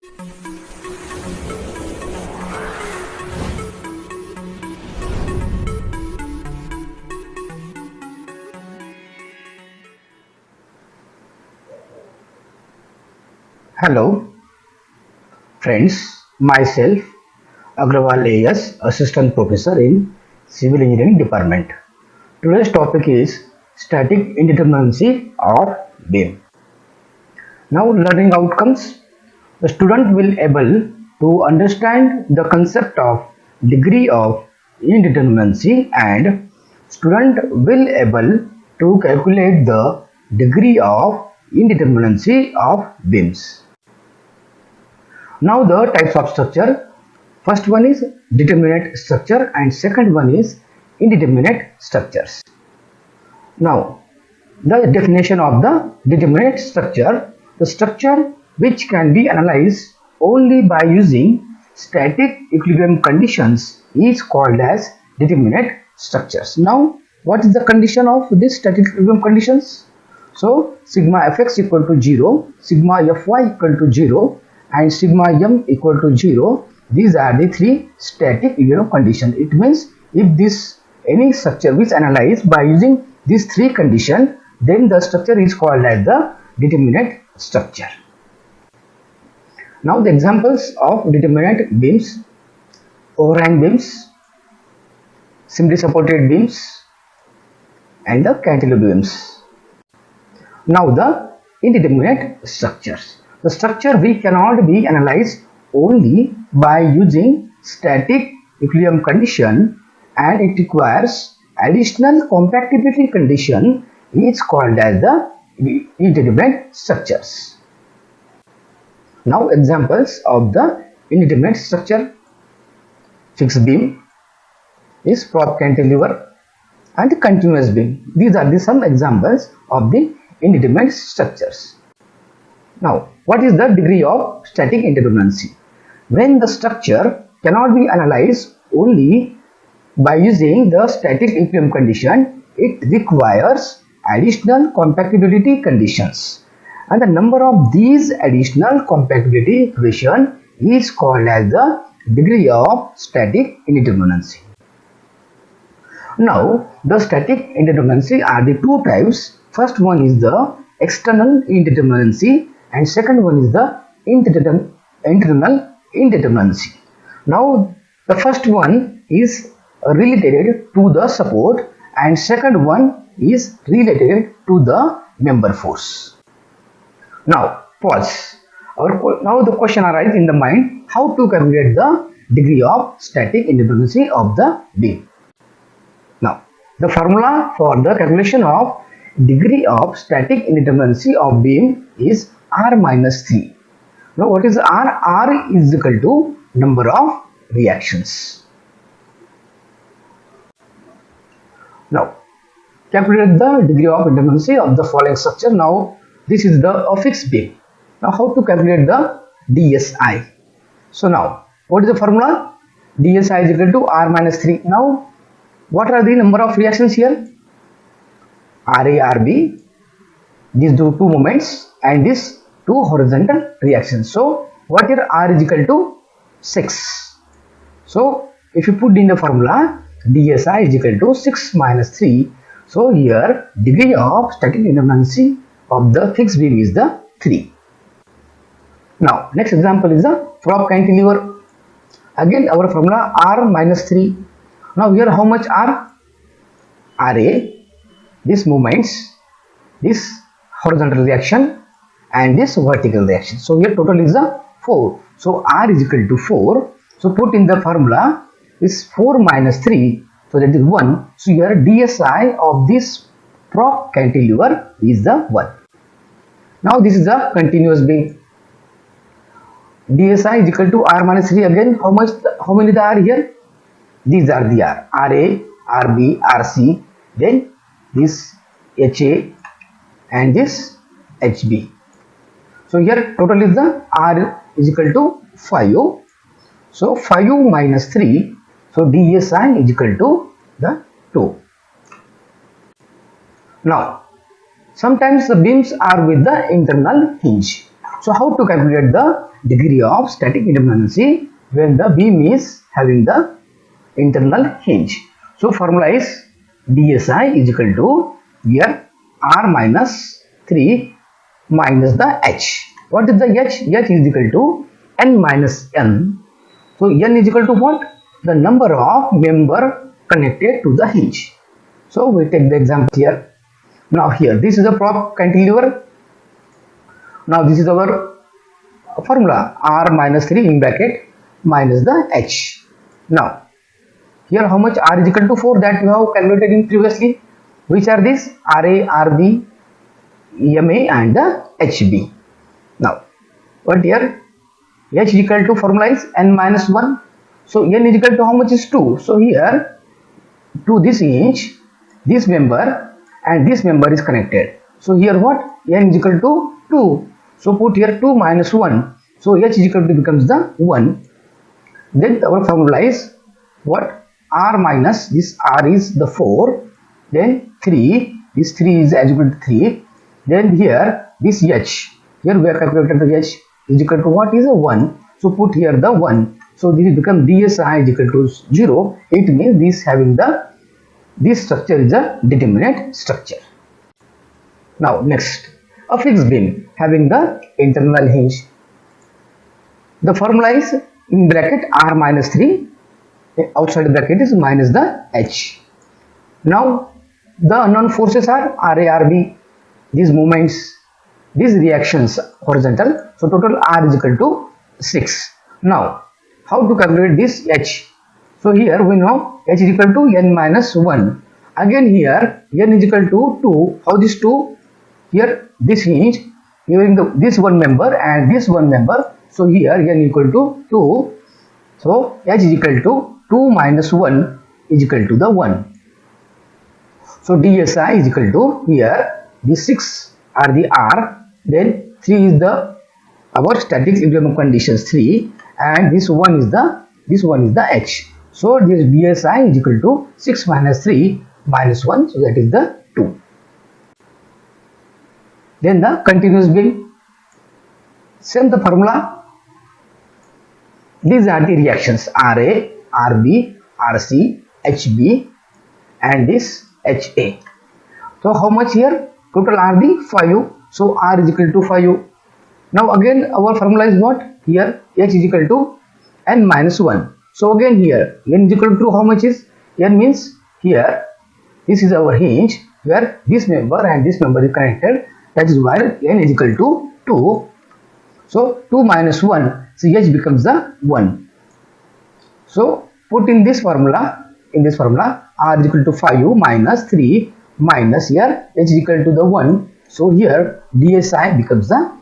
Hello friends, myself Agrawal AS, Assistant Professor in Civil Engineering Department. Today's topic is static indeterminacy or BIM. Now learning outcomes. The student will able to understand the concept of degree of indeterminacy and student will able to calculate the degree of indeterminacy of BIMs. Now the types of structure. First one is determinate structure and second one is indeterminate structures. Now the definition of the determinate structure. The structure which can be analyzed only by using static equilibrium conditions is called as determinate structures. Now what is the condition of this static equilibrium conditions? So sigma fx equal to 0, sigma fy equal to 0 and sigma m equal to 0. These are the three static equilibrium conditions. It means if this any structure is analyzed by using these three conditions, then the structure is called as the determinate structure. Now the examples of determinate beams: overhang beams, simply supported beams and the cantilever beams. Now the indeterminate structures. The structure we cannot be analyzed only by using static equilibrium condition and it requires additional compactibility condition is called as the indeterminate structures. Now examples of the indeterminate structure: fixed beam is prop cantilever and continuous beam. These are some examples of the indeterminate structures. Now what is the degree of static indeterminacy? When the structure cannot be analyzed only by using the static equilibrium condition, it requires additional compactibility conditions and the number of these additional compactibility equation is called as the degree of static indeterminacy. Now the static indeterminacy are the two types. First one is the external indeterminacy and second one is the internal indeterminacy. Now the first one is related to the support and second one is related to the member force. Now pause. Now the question arises in the mind: how to calculate the degree of static indeterminacy of the beam? Now the formula for the calculation of degree of static indeterminacy of beam is R minus 3. Now what is R? R is equal to number of reactions. Now calculate the degree of indeterminacy of the following structure. Now this is the fixed beam. Now how to calculate the DSI? So now what is the formula? DSI is equal to R minus 3. Now what are the number of reactions here? RA, RB, these two moments and this two horizontal reactions. So what here? R is equal to 6. So if you put in the formula, DSI is equal to 6 minus 3. So here degree of static indeterminacy of the fixed beam is the 3. Now next example is the prop cantilever. Again our formula R minus 3. Now here how much R? RA, this moments, this horizontal reaction and this vertical reaction. So here total is the 4. So R is equal to 4. So put in the formula is 4 minus 3. So that is 1. So here DSI of this prop cantilever is the 1. Now this is the continuous beam. DSI is equal to R minus 3. Again how many the R here? These are the R. RA, RB, RC, then this HA and this HB. So here total is the R is equal to 5. So 5 minus 3. So DSI is equal to the 2. Now sometimes the beams are with the internal hinge. So how to calculate the degree of static independency when the beam is having the internal hinge? So formula is dSi is equal to here r minus 3 minus the h. What is the h? H is equal to n minus n. So n is equal to what? The number of member connected to the hinge. So we take the example here. Now here this is the prop cantilever. Now this is our formula r minus 3 in bracket minus the h. Now here how much r is equal to 4 that we have calculated in previously. Which are these? RA, RB, MA and the HB. Now what here? H is equal to formula is n minus 1. So n is equal to how much is 2. So here to this hinge, this member and this member is connected. So here what? N is equal to 2. So put here 2 minus 1. So H is equal to becomes the 1. Then our formula is what? R minus this R is the 4. Then 3. This 3 is equal to 3. Then here this H. Here we are calculated the H is equal to what is a 1. So put here the 1. So this become dSi is equal to 0. It means this structure is a determinate structure. Now next, a fixed beam having the internal hinge. The formula is in bracket r minus 3. Outside the bracket is minus the h. Now the unknown forces are RA, RB. These moments, these reactions horizontal. So total R is equal to 6. Now how to calculate this H? So here we know H is equal to n minus 1. Again here n is equal to 2. How this 2? Here this hinge having this one member and this one member. So here n equal to 2. So H is equal to 2 minus 1 is equal to the 1. So dSi is equal to here these 6 are the R, then 3 is the our static equilibrium conditions 3, and this one is the H. So this dSi is equal to 6 minus 3 minus 1, so that is the 2. Then the continuous beam, same the formula. These are the reactions RA, RB, RC, HB and this HA. So how much here? Total RB 5. So R is equal to 5. Now again our formula is what? Here H is equal to n minus 1. So again here n is equal to how much is? N means here this is our hinge where this member and this member is connected. That is why n is equal to 2. So 2 minus 1, so H becomes the 1. So put in this formula, R is equal to 5 minus 3 minus here H is equal to the 1. So here dSi becomes the